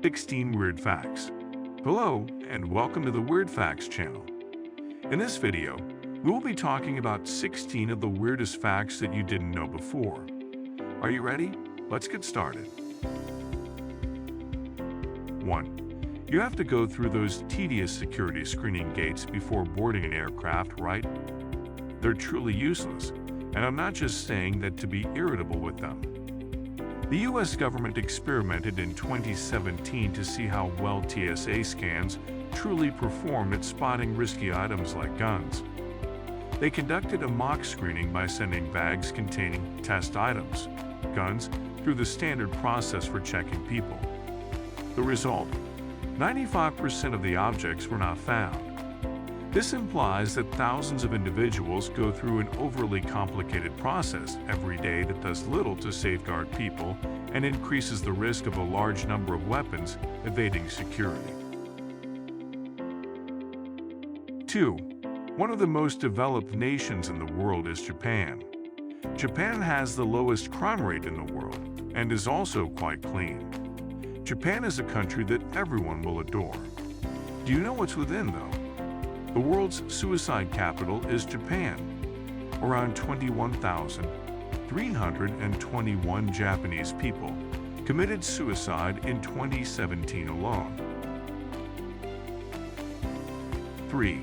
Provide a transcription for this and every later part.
16 Weird Facts. Hello, and welcome to the Weird Facts channel. In this video, we will be talking about 16 of the weirdest facts that you didn't know before. Are you ready? Let's get started. 1. You have to go through those tedious security screening gates before boarding an aircraft, right? They're truly useless, and I'm not just saying that to be irritable with them. The U.S. government experimented in 2017 to see how well TSA scans truly performed at spotting risky items like guns. They conducted a mock screening by sending bags containing test items, guns, through the standard process for checking people. The result: 95% of the objects were not found. This implies that thousands of individuals go through an overly complicated process every day that does little to safeguard people and increases the risk of a large number of weapons evading security. 2. One of the most developed nations in the world is Japan. Japan has the lowest crime rate in the world and is also quite clean. Japan is a country that everyone will adore. Do you know what's within, though? The world's suicide capital is Japan. Around 21,321 Japanese people committed suicide in 2017 alone. 3.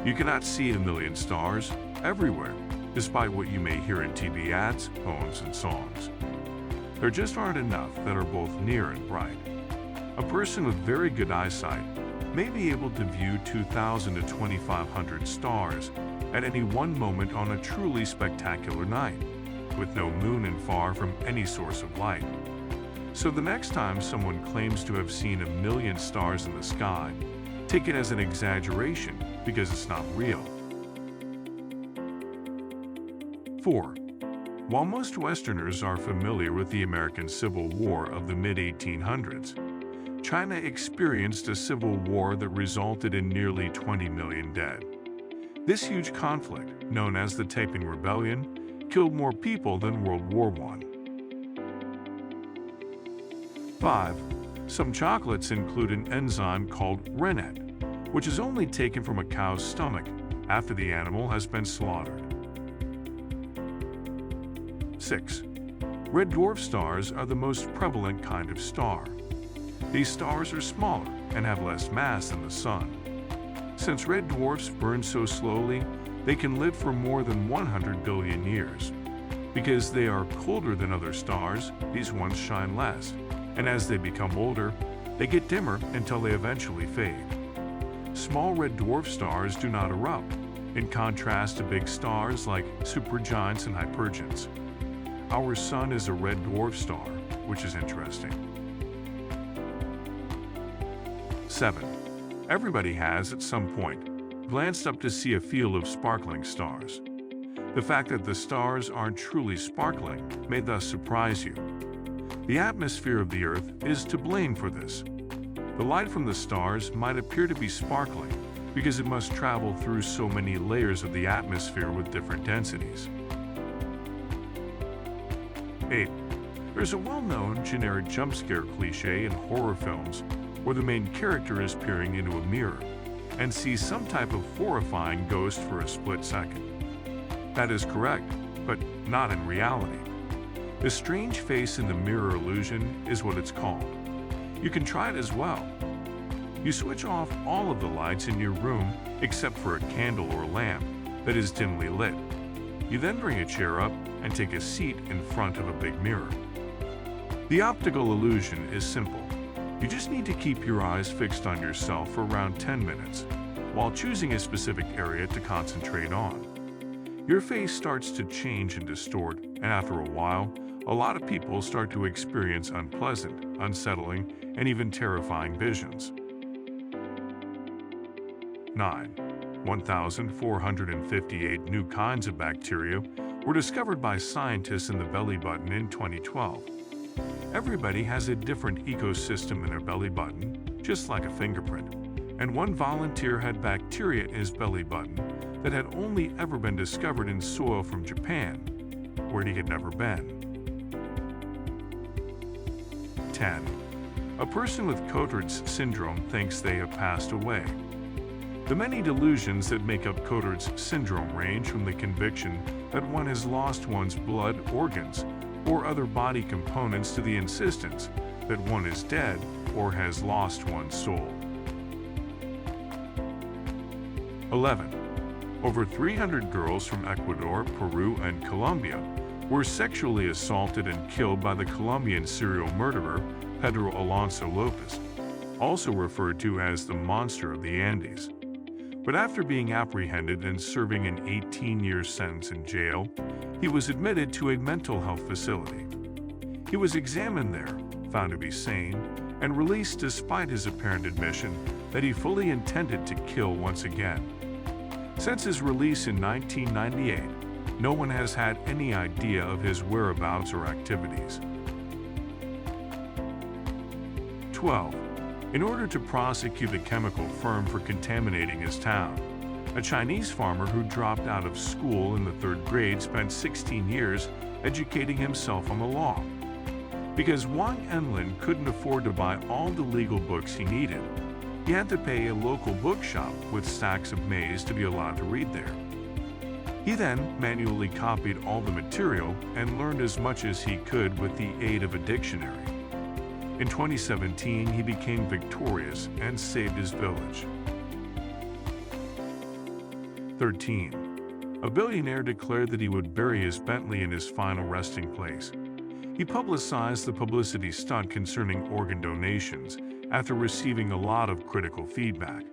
You cannot see a million stars everywhere, despite what you may hear in TV ads, poems, and songs. There just aren't enough that are both near and bright. A person with very good eyesight may be able to view 2,000 to 2,500 stars at any one moment on a truly spectacular night, with no moon and far from any source of light. So the next time someone claims to have seen a million stars in the sky, take it as an exaggeration because it's not real. 4. While most Westerners are familiar with the American Civil War of the mid-1800s, China experienced a civil war that resulted in nearly 20 million dead. This huge conflict, known as the Taiping Rebellion, killed more people than World War I. 5. Some chocolates include an enzyme called rennet, which is only taken from a cow's stomach after the animal has been slaughtered. 6. Red dwarf stars are the most prevalent kind of star. These stars are smaller and have less mass than the Sun. Since red dwarfs burn so slowly, they can live for more than 100 billion years. Because they are colder than other stars, these ones shine less, and as they become older, they get dimmer until they eventually fade. Small red dwarf stars do not erupt, in contrast to big stars like supergiants and hypergiants. Our Sun is a red dwarf star, which is interesting. 7. Everybody has, at some point, glanced up to see a field of sparkling stars. The fact that the stars aren't truly sparkling may thus surprise you. The atmosphere of the Earth is to blame for this. The light from the stars might appear to be sparkling because it must travel through so many layers of the atmosphere with different densities. 8. There's a well-known generic jump scare cliché in horror films where the main character is peering into a mirror and sees some type of horrifying ghost for a split second. That is correct, but not in reality. The strange face in the mirror illusion is what it's called. You can try it as well. You switch off all of the lights in your room except for a candle or lamp that is dimly lit. You then bring a chair up and take a seat in front of a big mirror. The optical illusion is simple. You just need to keep your eyes fixed on yourself for around 10 minutes, while choosing a specific area to concentrate on. Your face starts to change and distort, and after a while, a lot of people start to experience unpleasant, unsettling, and even terrifying visions. 9. 1,458 new kinds of bacteria were discovered by scientists in the belly button in 2012. Everybody has a different ecosystem in their belly button, just like a fingerprint, and one volunteer had bacteria in his belly button that had only ever been discovered in soil from Japan, where he had never been. 10. A person with Cotard's syndrome thinks they have passed away. The many delusions that make up Cotard's syndrome range from the conviction that one has lost one's blood, organs, or other body components to the insistence that one is dead or has lost one's soul. 11. Over 300 girls from Ecuador, Peru, and Colombia were sexually assaulted and killed by the Colombian serial murderer Pedro Alonso Lopez, also referred to as the Monster of the Andes. But after being apprehended and serving an 18-year sentence in jail, he was admitted to a mental health facility. He was examined there, found to be sane, and released despite his apparent admission that he fully intended to kill once again. Since his release in 1998, no one has had any idea of his whereabouts or activities. 12. In order to prosecute a chemical firm for contaminating his town, a Chinese farmer who dropped out of school in the 3rd grade spent 16 years educating himself on the law. Because Wang Enlin couldn't afford to buy all the legal books he needed, he had to pay a local bookshop with stacks of maize to be allowed to read there. He then manually copied all the material and learned as much as he could with the aid of a dictionary. In 2017, he became victorious and saved his village. 13. A billionaire declared that he would bury his Bentley in his final resting place. He publicized the publicity stunt concerning organ donations after receiving a lot of critical feedback.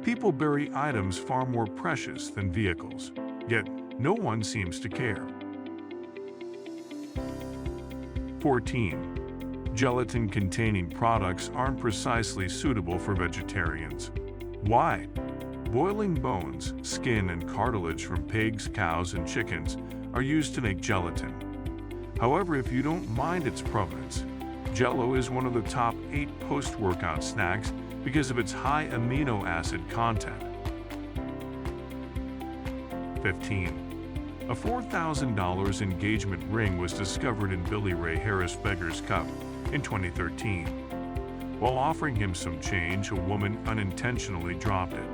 People bury items far more precious than vehicles, yet no one seems to care. 14. Gelatin-containing products aren't precisely suitable for vegetarians. Why? Boiling bones, skin, and cartilage from pigs, cows, and chickens are used to make gelatin. However, if you don't mind its provenance, Jell-O is one of the top 8 post-workout snacks because of its high amino acid content. 15. A $4,000 engagement ring was discovered in Billy Ray Harris' Beggar's Cup in 2013. While offering him some change, a woman unintentionally dropped it.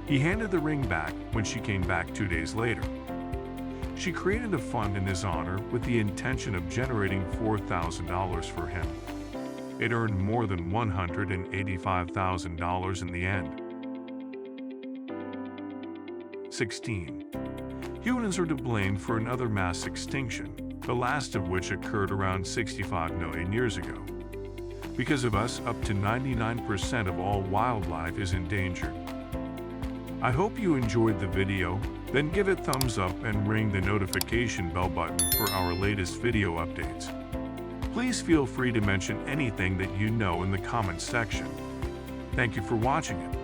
He handed the ring back when she came back 2 days later. She created a fund in his honor with the intention of generating $4,000 for him. It earned more than $185,000 in the end. 16. Humans are to blame for another mass extinction, the last of which occurred around 65 million years ago. Because of us, up to 99% of all wildlife is endangered. I hope you enjoyed the video, then give it thumbs up and ring the notification bell button for our latest video updates. Please feel free to mention anything that you know in the comments section. Thank you for watching it.